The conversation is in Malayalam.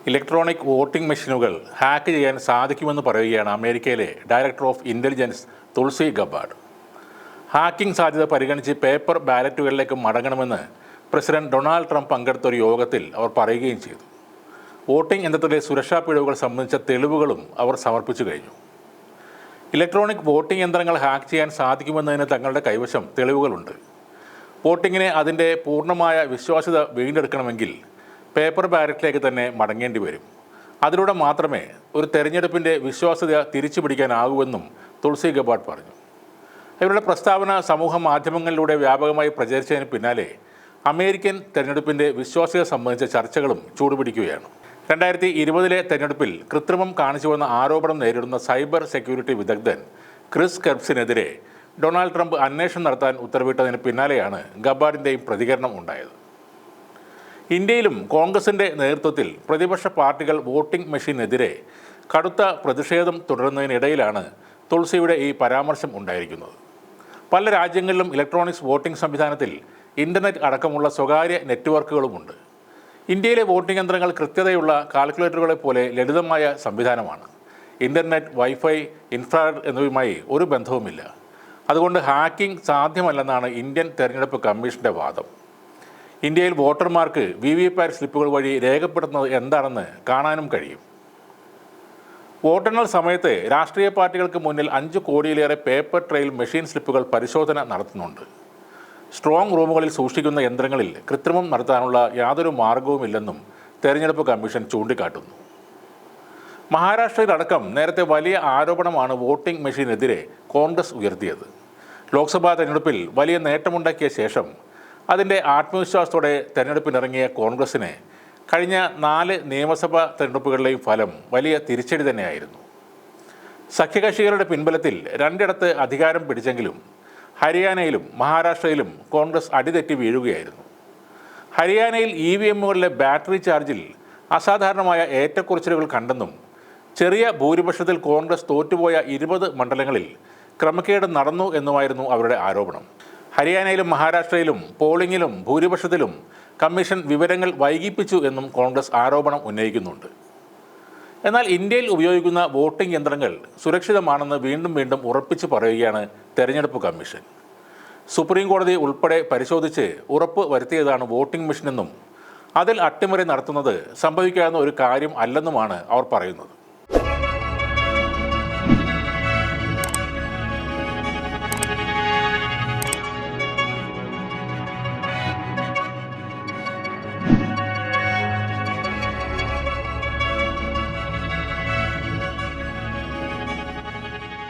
ഇലക്ട്രോണിക് വോട്ടിംഗ് മെഷീനുകൾ ഹാക്ക് ചെയ്യാൻ സാധിക്കുമെന്ന് പറയുകയാണ് അമേരിക്കയിലെ director of intelligence Tulsi Gabbard. Hacking സാധ്യത പരിഗണിച്ച് പേപ്പർ ബാലറ്റുകളിലേക്ക് മടങ്ങണമെന്ന് പ്രസിഡന്റ് ഡൊണാൾഡ് ട്രംപ് പങ്കെടുത്ത ഒരു യോഗത്തിൽ അവർ പറയുകയും ചെയ്തു. വോട്ടിംഗ് യന്ത്രത്തിലെ സുരക്ഷാ പിഴവുകൾ സംബന്ധിച്ച തെളിവുകളും അവർ സമർപ്പിച്ചു കഴിഞ്ഞു. ഇലക്ട്രോണിക് വോട്ടിംഗ് യന്ത്രങ്ങൾ ഹാക്ക് ചെയ്യാൻ സാധിക്കുമെന്നതിന് തങ്ങളുടെ കൈവശം തെളിവുകളുണ്ട്. വോട്ടിങ്ങിനെ അതിൻ്റെ പൂർണ്ണമായ വിശ്വാസ്യത വീണ്ടെടുക്കണമെങ്കിൽ പേപ്പർ ബാലറ്റിലേക്ക് തന്നെ മടങ്ങേണ്ടി വരും. അതിലൂടെ മാത്രമേ ഒരു തെരഞ്ഞെടുപ്പിൻ്റെ വിശ്വാസ്യത തിരിച്ചു പിടിക്കാനാകൂവെന്നും തുൾസി ഗബാർഡ് പറഞ്ഞു. ഇവരുടെ പ്രസ്താവന സമൂഹ മാധ്യമങ്ങളിലൂടെ വ്യാപകമായി പ്രചരിച്ചതിന് പിന്നാലെ അമേരിക്കൻ തെരഞ്ഞെടുപ്പിൻ്റെ വിശ്വാസ്യത സംബന്ധിച്ച ചർച്ചകളും ചൂടുപിടിക്കുകയാണ്. 2020 തെരഞ്ഞെടുപ്പിൽ കൃത്രിമം കാണിച്ചുവെന്ന ആരോപണം നേരിടുന്ന സൈബർ സെക്യൂരിറ്റി വിദഗ്ധൻ ക്രിസ് കെർബ്സിനെതിരെ ഡൊണാൾഡ് ട്രംപ് അന്വേഷണം നടത്താൻ ഉത്തരവിട്ടതിന് പിന്നാലെയാണ് ഗബാർഡിൻ്റെയും പ്രതികരണം ഉണ്ടായത്. ഇന്ത്യയിലും കോൺഗ്രസിൻ്റെ നേതൃത്വത്തിൽ പ്രതിപക്ഷ പാർട്ടികൾ വോട്ടിംഗ് മെഷീനെതിരെ കടുത്ത പ്രതിഷേധം തുടരുന്നതിനിടയിലാണ് തുൾസിയുടെ ഈ പരാമർശം ഉണ്ടായിരിക്കുന്നത്. പല രാജ്യങ്ങളിലും ഇലക്ട്രോണിക്സ് വോട്ടിംഗ് സംവിധാനത്തിൽ ഇൻ്റർനെറ്റ് അടക്കമുള്ള സ്വകാര്യ നെറ്റ്വർക്കുകളുമുണ്ട്. ഇന്ത്യയിലെ വോട്ടിംഗ് യന്ത്രങ്ങൾ കൃത്യതയുള്ള കാൽക്കുലേറ്ററുകളെ പോലെ ലളിതമായ സംവിധാനമാണ്. ഇൻ്റർനെറ്റ്, വൈഫൈ, ഇൻഫ്രാറെഡ് എന്നിവയുമായി ഒരു ബന്ധവുമില്ല. അതുകൊണ്ട് ഹാക്കിംഗ് സാധ്യമല്ലെന്നാണ് ഇന്ത്യൻ തെരഞ്ഞെടുപ്പ് കമ്മീഷൻ്റെ വാദം. ഇന്ത്യയിൽ വോട്ടർമാർക്ക് VVPAT സ്ലിപ്പുകൾ വഴി രേഖപ്പെടുത്തുന്നത് എന്താണെന്ന് കാണാനും കഴിയും. വോട്ടെണ്ണൽ സമയത്ത് രാഷ്ട്രീയ പാർട്ടികൾക്ക് മുന്നിൽ 5 കോടിയിലേറെ പേപ്പർ ട്രെയിൽ മെഷീൻ സ്ലിപ്പുകൾ പരിശോധന നടത്തുന്നുണ്ട്. സ്ട്രോങ് റൂമുകളിൽ സൂക്ഷിക്കുന്ന യന്ത്രങ്ങളിൽ കൃത്രിമം നടത്താനുള്ള യാതൊരു മാർഗവുമില്ലെന്നും തെരഞ്ഞെടുപ്പ് കമ്മീഷൻ ചൂണ്ടിക്കാട്ടുന്നു. മഹാരാഷ്ട്രയിലടക്കം നേരത്തെ വലിയ ആരോപണമാണ് വോട്ടിംഗ് മെഷീനെതിരെ കോൺഗ്രസ് ഉയർത്തിയത്. ലോക്സഭാ തെരഞ്ഞെടുപ്പിൽ വലിയ നേട്ടമുണ്ടാക്കിയ ശേഷം അതിൻ്റെ ആത്മവിശ്വാസത്തോടെ തെരഞ്ഞെടുപ്പിനിറങ്ങിയ കോൺഗ്രസിന് കഴിഞ്ഞ 4 നിയമസഭാ തെരഞ്ഞെടുപ്പുകളിലെയും ഫലം വലിയ തിരിച്ചടി തന്നെയായിരുന്നു. സഖ്യകക്ഷികളുടെ പിൻബലത്തിൽ 2 അധികാരം പിടിച്ചെങ്കിലും ഹരിയാനയിലും മഹാരാഷ്ട്രയിലും കോൺഗ്രസ് അടിതെറ്റി വീഴുകയായിരുന്നു. ഹരിയാനയിൽ EVMകളിലെ ബാറ്ററി ചാർജിൽ അസാധാരണമായ ഏറ്റക്കുറച്ചിലുകൾ കണ്ടെന്നും ചെറിയ ഭൂരിപക്ഷത്തിൽ കോൺഗ്രസ് തോറ്റുപോയ 20 മണ്ഡലങ്ങളിൽ ക്രമക്കേട് നടന്നു എന്നുമായിരുന്നു അവരുടെ ആരോപണം. ഹരിയാനയിലും മഹാരാഷ്ട്രയിലും പോളിംഗിലും ഭൂരിപക്ഷത്തിലും കമ്മീഷൻ വിവരങ്ങൾ വൈകിപ്പിച്ചു എന്നും കോൺഗ്രസ് ആരോപണം ഉന്നയിക്കുന്നുണ്ട്. എന്നാൽ ഇന്ത്യയിൽ ഉപയോഗിക്കുന്ന വോട്ടിംഗ് യന്ത്രങ്ങൾ സുരക്ഷിതമാണെന്ന് വീണ്ടും വീണ്ടും ഉറപ്പിച്ചു പറയുകയാണ് തെരഞ്ഞെടുപ്പ് കമ്മീഷൻ. സുപ്രീം കോടതി ഉൾപ്പെടെ പരിശോധിച്ച് ഉറപ്പ് വരുത്തിയതാണ് വോട്ടിംഗ് മെഷീനെന്നും അതിൽ അട്ടിമറി നടത്തുന്നത് സംഭവിക്കാവുന്ന ഒരു കാര്യം അല്ലെന്നുമാണ് അവർ പറയുന്നത്.